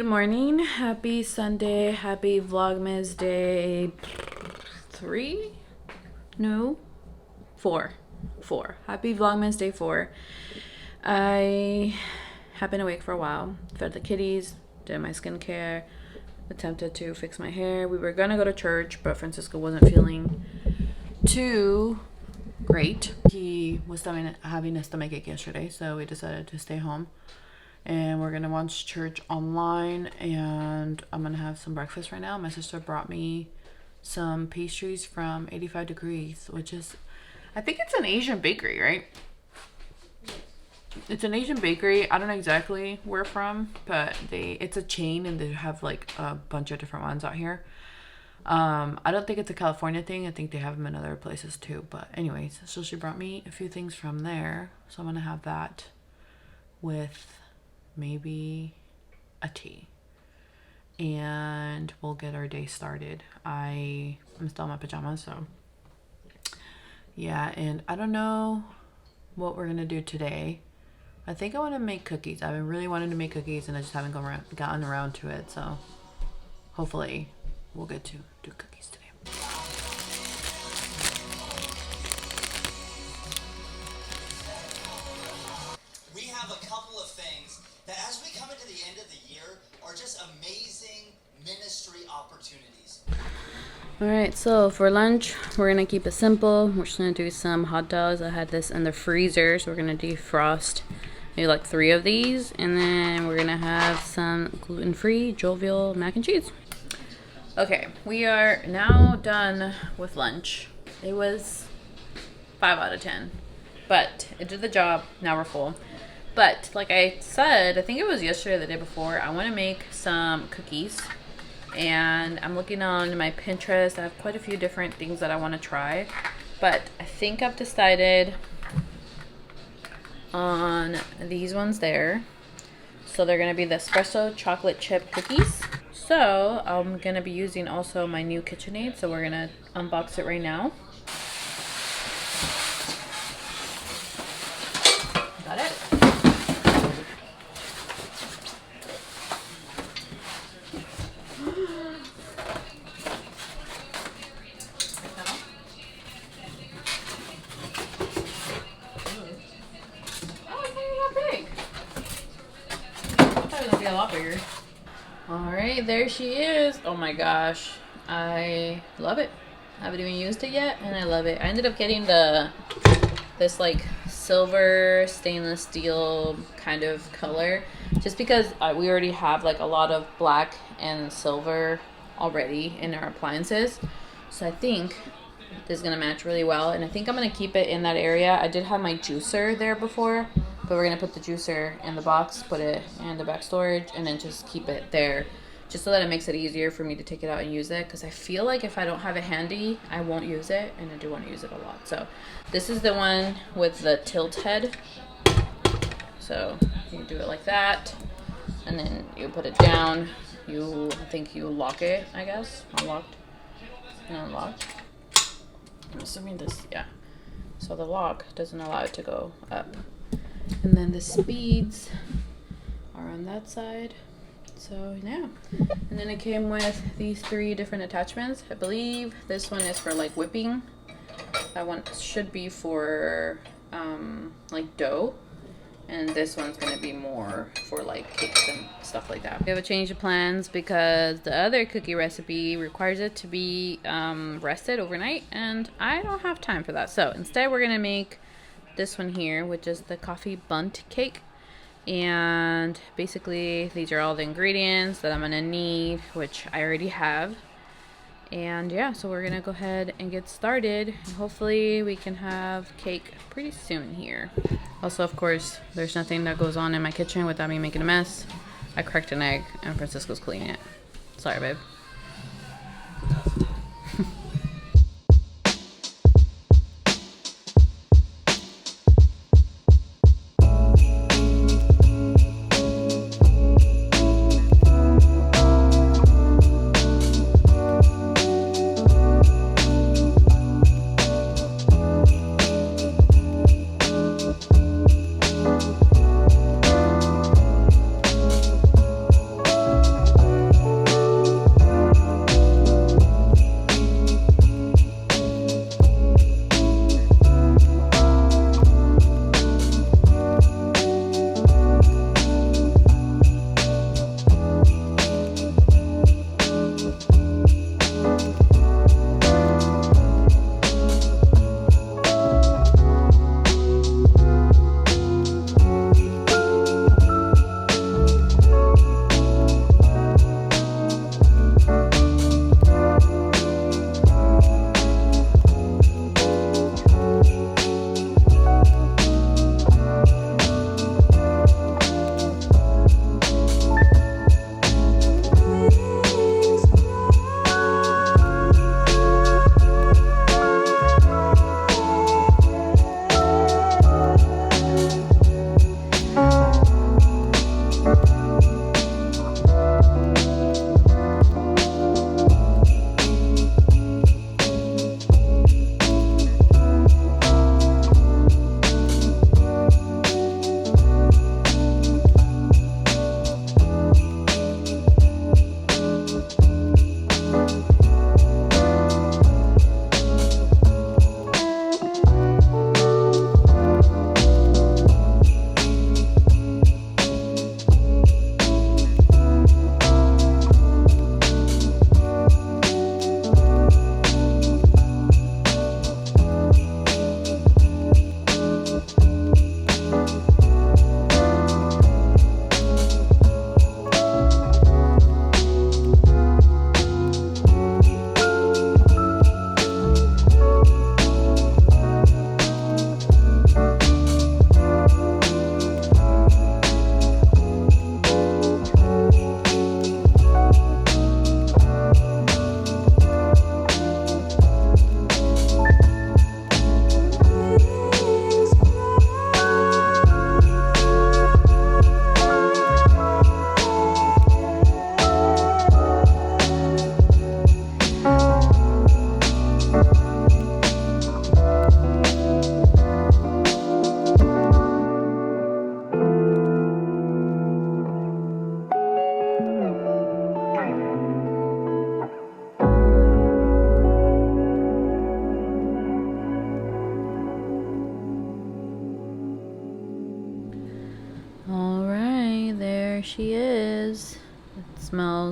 Good morning. Happy Sunday. Happy Vlogmas day 3? No, 4. 4. Happy Vlogmas day 4. I have been awake for a while. Fed the kitties, did my skincare, attempted to fix my hair. We were gonna go to church, but Francisco wasn't feeling too great. He was having a stomachache yesterday, so we decided to stay home. And we're gonna watch church online, and I'm gonna have some breakfast right now. My sister brought me some pastries from 85 Degrees, which is, I think it's an Asian bakery, right? It's an Asian bakery. I don't know exactly where from, but it's a chain and they have like a bunch of different ones out here. I don't think it's a California thing. I think they have them in other places too. But anyways, so she brought me a few things from there. So I'm gonna have that with maybe a tea, and we'll get our day started. I'm still in my pajamas, so yeah. And I don't know what we're gonna do today. I think I want to make cookies. I've been really wanting to make cookies, and I just haven't gotten around to it. So hopefully we'll get to do cookies today. We have a couple of things that, as we come into the end of the year, are just amazing ministry opportunities. All right, so for lunch, we're gonna keep it simple. We're just gonna do some hot dogs. I had this in the freezer, so we're gonna defrost maybe like 3 of these, and then we're gonna have some gluten-free jovial mac and cheese. Okay, we are now done with lunch. It was 5 out of 10, but it did the job. Now we're full. But like I said, I think it was yesterday or the day before, I want to make some cookies. And I'm looking on my Pinterest. I have quite a few different things that I want to try. But I think I've decided on these ones there. So they're going to be the espresso chocolate chip cookies. So I'm going to be using also my new KitchenAid. So we're going to unbox it right now. Got it. A lot bigger. All right, there she is. Oh my gosh, I love it. I haven't even used it yet, and I love it. I ended up getting this like silver stainless steel kind of color, just because we already have like a lot of black and silver already in our appliances. So I think this is gonna match really well, and I think I'm gonna keep it in that area. I did have my juicer there before, but we're gonna put the juicer in the box, put it in the back storage, and then just keep it there, just so that it makes it easier for me to take it out and use it, because I feel like if I don't have it handy, I won't use it, and I do want to use it a lot. So this is the one with the tilt head. So you do it like that, and then you put it down. I think you lock it, I guess. Unlocked and unlocked. I'm assuming this, yeah. So the lock doesn't allow it to go up. And then the speeds are on that side. So yeah. And then it came with these 3 different attachments. I believe this one is for like whipping. That one should be for like dough. And this one's gonna be more for like cakes and stuff like that. We have a change of plans because the other cookie recipe requires it to be rested overnight, and I don't have time for that. So instead we're gonna make this one here, which is the coffee bundt cake. And basically these are all the ingredients that I'm gonna need, which I already have. And yeah, so we're gonna go ahead and get started, and hopefully we can have cake pretty soon here. Also, of course, there's nothing that goes on in my kitchen without me making a mess. I cracked an egg and Francisco's cleaning it. Sorry, babe.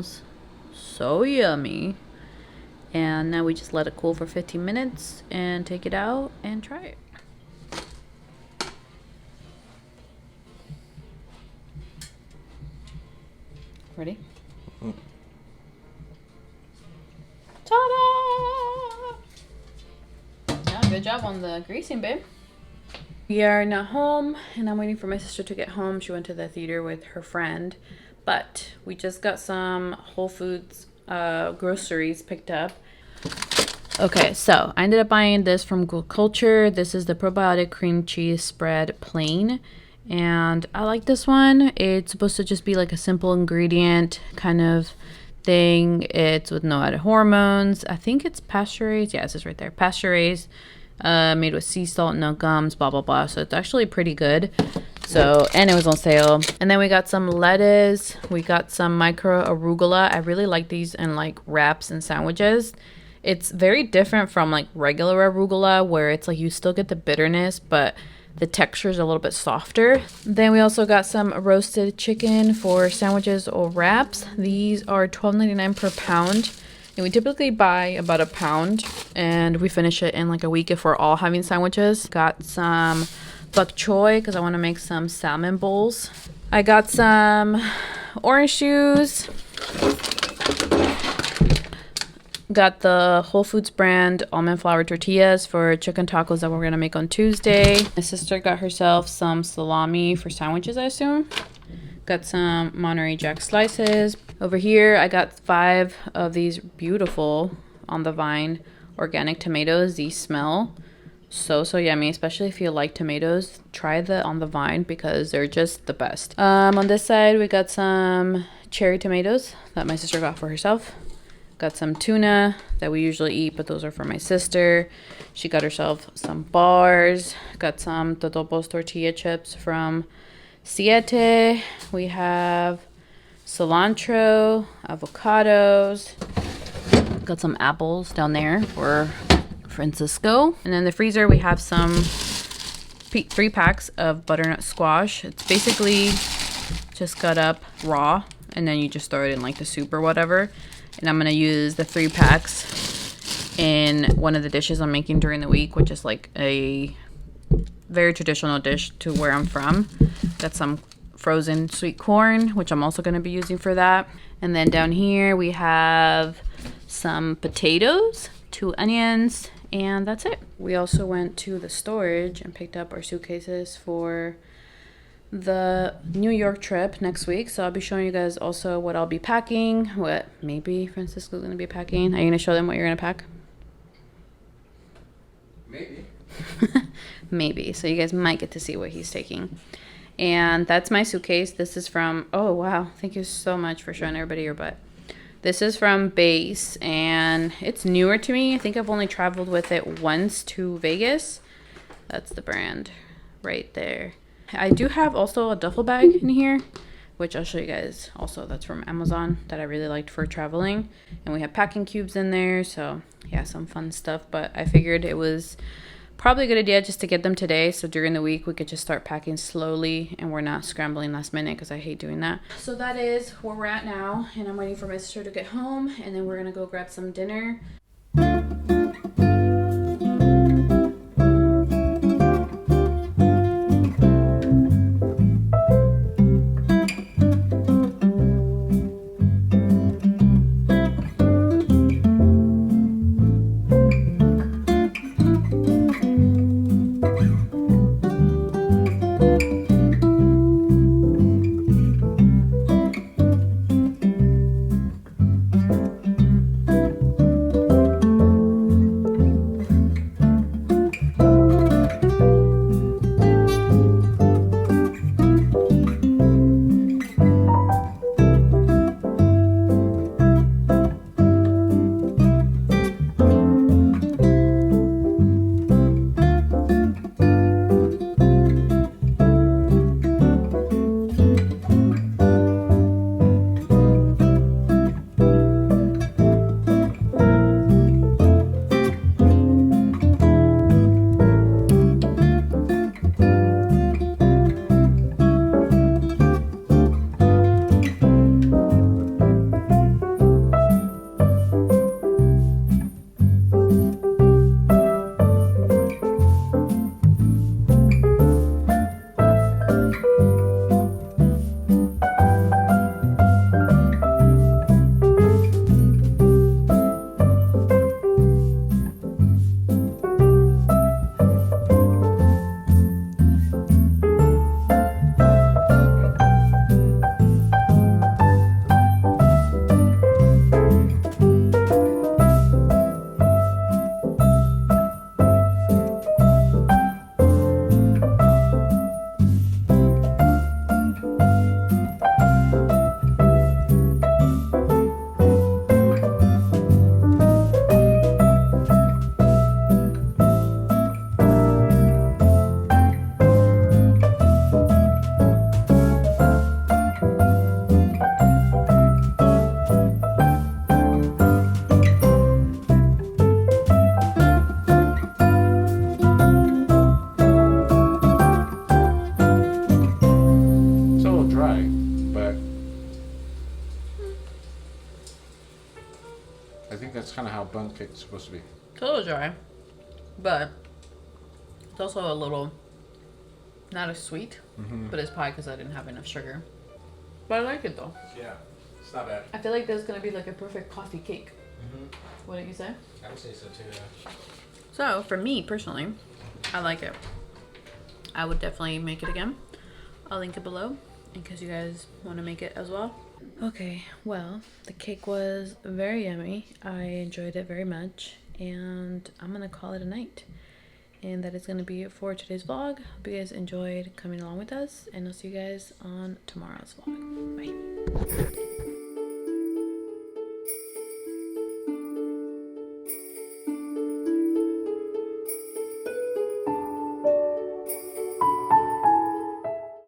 smells so yummy. And now we just let it cool for 15 minutes and take it out and try it. Ready? Mm. Ta-da! Yeah, good job on the greasing, babe. We are now home, and I'm waiting for my sister to get home. She went to the theater with her friend, but we just got some Whole Foods groceries picked up. Okay, so I ended up buying this from Good Culture. This is the probiotic cream cheese spread plain, and I like this one. It's supposed to just be like a simple ingredient kind of thing. It's with no added hormones. I think it's pasture-raised. Yeah, it says right there, pasture-raised. Made with sea salt, no gums, blah blah blah. So it's actually pretty good. So, and it was on sale. And then we got some lettuce. We got some micro arugula. I really like these in like wraps and sandwiches. It's very different from like regular arugula, where it's like you still get the bitterness, but the texture is a little bit softer. Then we also got some roasted chicken for sandwiches or wraps. These are $12.99 per pound. And we typically buy about a pound, and we finish it in like a week if we're all having sandwiches. Got some bok choy because I want to make some salmon bowls. I got some orange juice. Got the Whole Foods brand almond flour tortillas for chicken tacos that we're going to make on Tuesday. My sister got herself some salami for sandwiches, I assume. Got some Monterey Jack slices. Over here, I got 5 of these beautiful on the vine organic tomatoes. These smell so yummy, especially if you like tomatoes. Try the on the vine because they're just the best. On this side, we got some cherry tomatoes that my sister got for herself. Got some tuna that we usually eat, but those are for my sister. She got herself some bars. Got some Totopos tortilla chips from Siete. We have cilantro, avocados. Got some apples down there for Francisco. And in the freezer, we have some 3 packs of butternut squash. It's basically just cut up raw, and then you just throw it in like the soup or whatever. And I'm gonna use the 3 packs in one of the dishes I'm making during the week, which is like a very traditional dish to where I'm from. Got some frozen sweet corn, which I'm also going to be using for that. And then down here we have some potatoes, 2 onions, and that's it. We also went to the storage and picked up our suitcases for the New York trip next week. So I'll be showing you guys also what I'll be packing, what maybe Francisco's going to be packing. Are you going to show them what you're going to pack? Maybe. Maybe. So you guys might get to see what he's taking. And that's my suitcase. This is from, oh wow, thank you so much for showing everybody your butt. This is from Beis, and it's newer to me. I think I've only traveled with it once to Vegas. That's the brand right there. I do have also a duffel bag in here, which I'll show you guys also. That's from Amazon that I really liked for traveling. And we have packing cubes in there, so yeah, some fun stuff. But I figured it was probably a good idea just to get them today, so during the week we could just start packing slowly and we're not scrambling last minute, because I hate doing that. So that is where we're at now, and I'm waiting for my sister to get home, and then we're gonna go grab some dinner. I think that's kind of how bundt cake's supposed to be. It's a little dry, but it's also a little not as sweet. But it's probably because I didn't have enough sugar. But I like it though. Yeah, it's not bad. I feel like this is gonna be like a perfect coffee cake. Wouldn't you say? I would say so too. Yeah. So for me personally, I like it. I would definitely make it again. I'll link it below in case you guys want to make it as well. Okay, well, the cake was very yummy. I enjoyed it very much, and I'm gonna call it a night. And that is gonna be it for today's vlog. Hope you guys enjoyed coming along with us, and I'll see you guys on tomorrow's vlog. Bye.